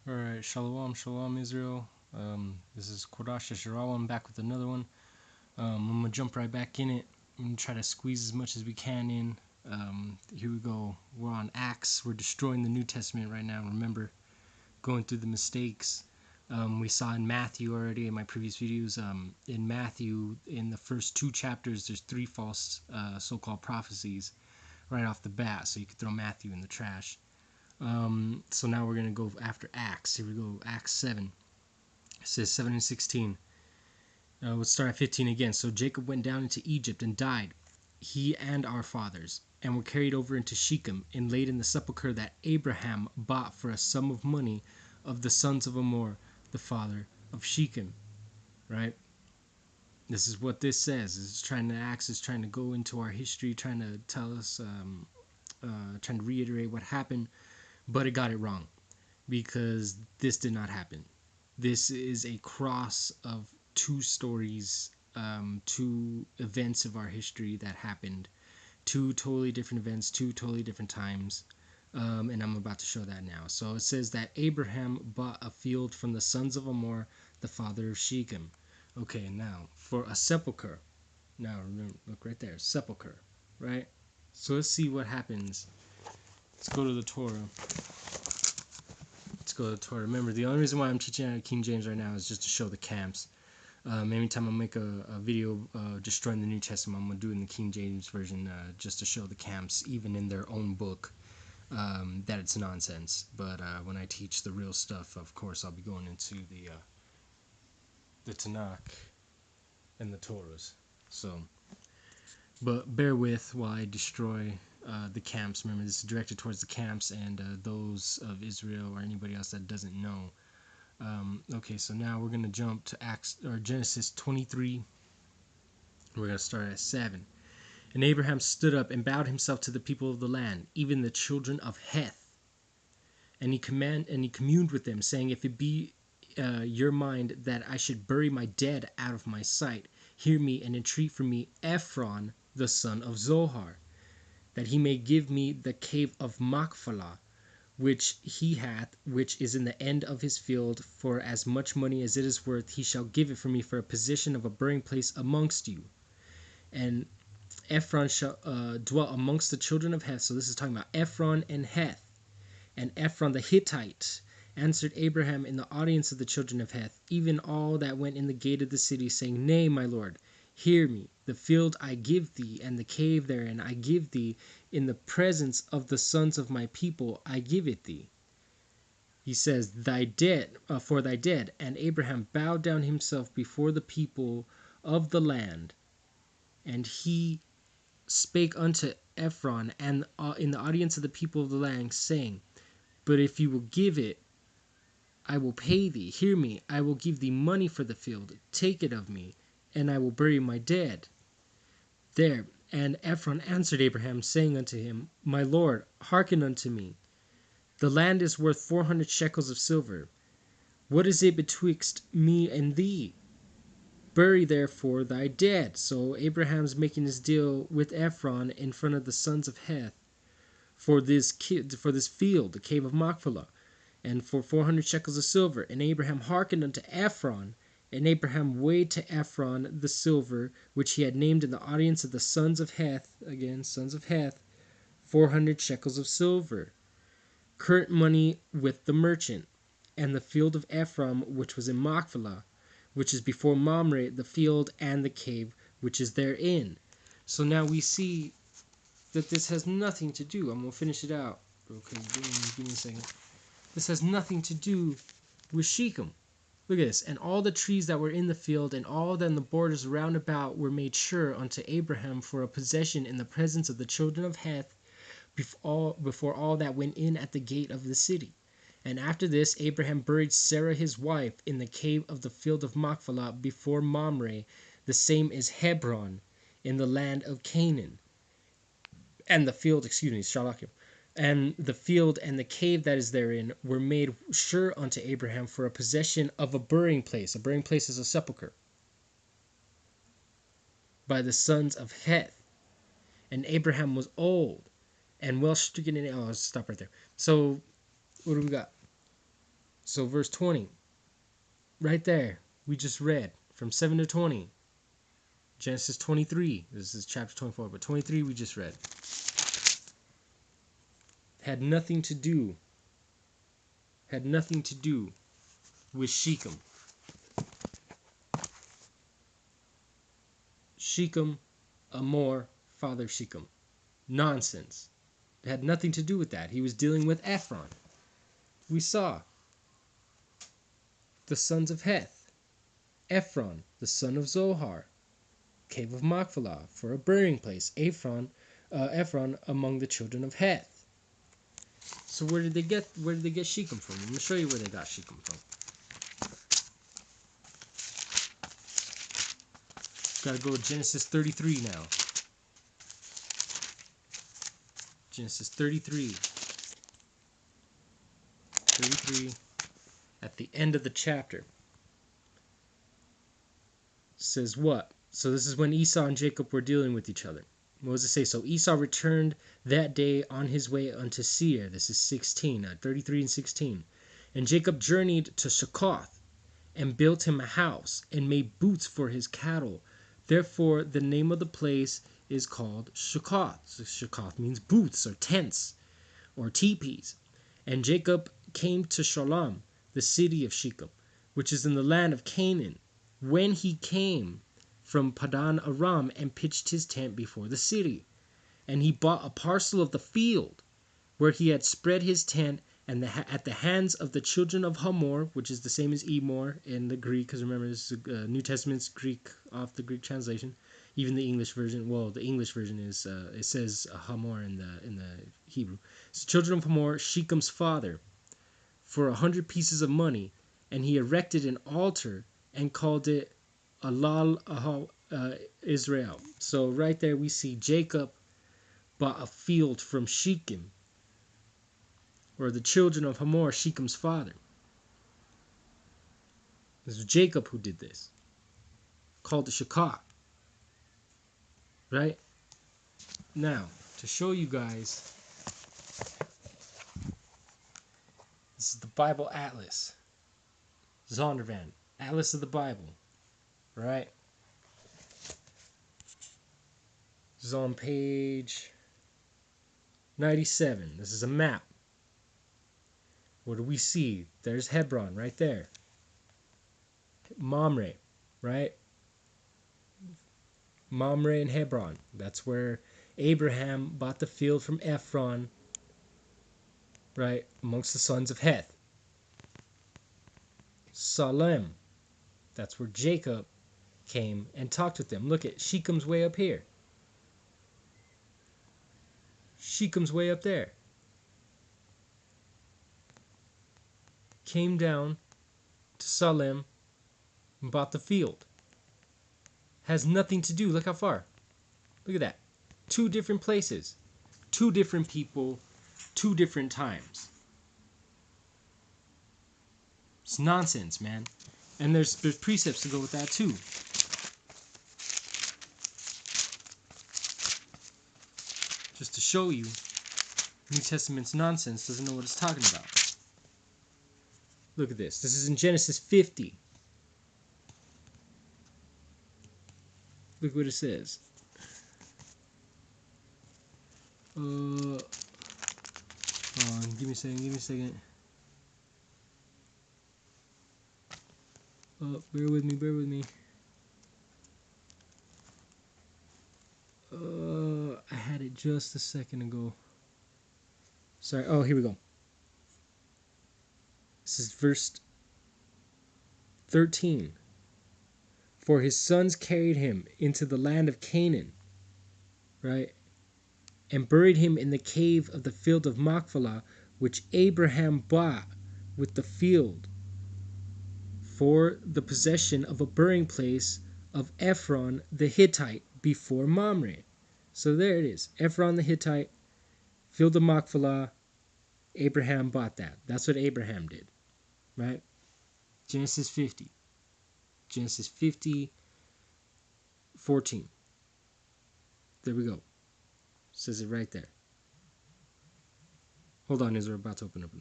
Alright, Shalom, Shalom Israel. This is Kodash Shirawa. I'm back with another one. I'm gonna jump right back in it. I'm gonna try to squeeze as much as we can in. Here we go. We're on Acts. We're destroying the New Testament right now. Remember, going through the mistakes. We saw in Matthew already in my previous videos. In Matthew, in the first two chapters, there's three false so-called prophecies right off the bat. So you could throw Matthew in the trash. So now we're going to go after Acts. Here we go. Acts 7. It says 7 and 16. Let's start at 15 again. So Jacob went down into Egypt and died, he and our fathers, and were carried over into Shechem and laid in the sepulchre that Abraham bought for a sum of money of the sons of Hamor, the father of Shechem. Right? This is what this says. It's trying to Acts is trying to go into our history, trying to tell us, trying to reiterate what happened, but it got it wrong. Because this did not happen. This is a cross of two stories, two events of our history that happened, two totally different events, two totally different times, and I'm about to show that now. So it says that Abraham bought a field from the sons of Hamor, the father of Shechem. Okay, now for a sepulcher. Now remember, look right there, sepulcher, right? So let's see what happens. Let's go to the Torah. Let's go to the Torah. Remember, the only reason why I'm teaching out of King James right now is just to show the camps. Anytime I make a video destroying the New Testament, I'm going to do it in the King James version just to show the camps, even in their own book, that it's nonsense. But when I teach the real stuff, of course, I'll be going into the Tanakh and the Torahs. So, but bear with while I destroy the camps. Remember, this is directed towards the camps and those of Israel or anybody else that doesn't know. Okay, so now we're going to jump to Genesis 23. We're going to start at 7. And Abraham stood up and bowed himself to the people of the land, even the children of Heth. And he communed with them, saying, If it be your mind that I should bury my dead out of my sight, hear me and entreat for me Ephron, the son of Zohar, that he may give me the cave of Machpelah, which he hath, which is in the end of his field, for as much money as it is worth, he shall give it for me for a position of a burying place amongst you. And Ephron shall dwell amongst the children of Heth. So this is talking about Ephron and Heth. And Ephron the Hittite answered Abraham in the audience of the children of Heth, even all that went in the gate of the city, saying, Nay, my lord, hear me. The field I give thee, and the cave therein I give thee, in the presence of the sons of my people I give it thee. He says, Thy dead, for thy dead. And Abraham bowed down himself before the people of the land, and he spake unto Ephron and in the audience of the people of the land, saying, But if you will give it, I will pay thee. Hear me, I will give thee money for the field. Take it of me, and I will bury my dead there. And Ephron answered Abraham, saying unto him, My lord, hearken unto me. The land is worth 400 shekels of silver. What is it betwixt me and thee? Bury therefore thy dead. So Abraham's making his deal with Ephron in front of the sons of Heth for this field, the cave of Machpelah, and for 400 shekels of silver. And Abraham hearkened unto Ephron, and Abraham weighed to Ephron the silver which he had named in the audience of the sons of Heth, again sons of Heth, 400 shekels of silver, current money with the merchant. And the field of Ephron which was in Machpelah, which is before Mamre, the field and the cave which is therein. So now we see that this has nothing to do. I'm going to finish it out. Okay, give me a second. This has nothing to do with Shechem. Look at this. And all the trees that were in the field and all that in the borders round about were made sure unto Abraham for a possession in the presence of the children of Heth before all that went in at the gate of the city. And after this, Abraham buried Sarah his wife in the cave of the field of Machpelah before Mamre, the same is Hebron, in the land of Canaan. And the field, Shalakim, and the field and the cave that is therein were made sure unto Abraham for a possession of a burying place. A burying place is a sepulcher. By the sons of Heth. And Abraham was old and well stricken in. Oh, I'll stop right there. So, what do we got? So verse 20, right there, we just read from 7 to 20. Genesis 23, this is chapter 24, but 23 we just read. Had nothing to do with Shechem. Shechem, Amor, father Shechem. Nonsense. It had nothing to do with that. He was dealing with Ephron. We saw the sons of Heth. Ephron, the son of Zohar, cave of Machpelah, for a burying place. Ephron among the children of Heth. So where did they get Shechem from? I'm gonna show you where they got Shechem from. Gotta go to Genesis 33 now. Genesis 33. At the end of the chapter. Says what? So this is when Esau and Jacob were dealing with each other. What does it say? So Esau returned that day on his way unto Seir. This is 16, 33 and 16. And Jacob journeyed to Succoth and built him a house and made booths for his cattle. Therefore the name of the place is called Succoth. So Succoth means booths or tents or teepees. And Jacob came to Shalom, the city of Shechem, which is in the land of Canaan, when he came from Padan Aram and pitched his tent before the city. And he bought a parcel of the field where he had spread his tent and at the hands of the children of Hamor, which is the same as Emor in the Greek, because remember this is New Testament's Greek, off the Greek translation. Even the English version, well, the English version is it says Hamor in the Hebrew. So children of Hamor, Shechem's father, for 100 pieces of money, and he erected an altar and called it Alal Israel. So right there we see Jacob bought a field from Shechem, or the children of Hamor, Shechem's father. This was Jacob who did this. Called it Shechem. Right? Now, to show you guys, this is the Bible Atlas. Zondervan, Atlas of the Bible. Right? This is on page 97. This is a map. What do we see? There's Hebron right there. Mamre, right? Mamre and Hebron. That's where Abraham bought the field from Ephron, right, amongst the sons of Heth. Salem. That's where Jacob came and talked with them. Look at Shechem's way up here. Shechem's way up there. Came down to Salem and bought the field. Has nothing to do. Look how far. Look at that. 2 different places. 2 different people. 2 different times. It's nonsense, man. And there's precepts to go with that too. Just to show you, New Testament's nonsense, doesn't know what it's talking about. Look at this. This is in Genesis 50. Look what it says. Hold on, give me a second. Bear with me. I had it just a second ago. Sorry. Oh, here we go. This is verse 13. For his sons carried him into the land of Canaan, right? And buried him in the cave of the field of Machpelah, which Abraham bought with the field for the possession of a burying place of Ephron the Hittite before Mamre. So there it is. Ephron the Hittite, field of Machpelah, Abraham bought that. That's what Abraham did. Right? Genesis 50. Genesis 50, 14. There we go. Says it right there. Hold on, as we're about to open up another.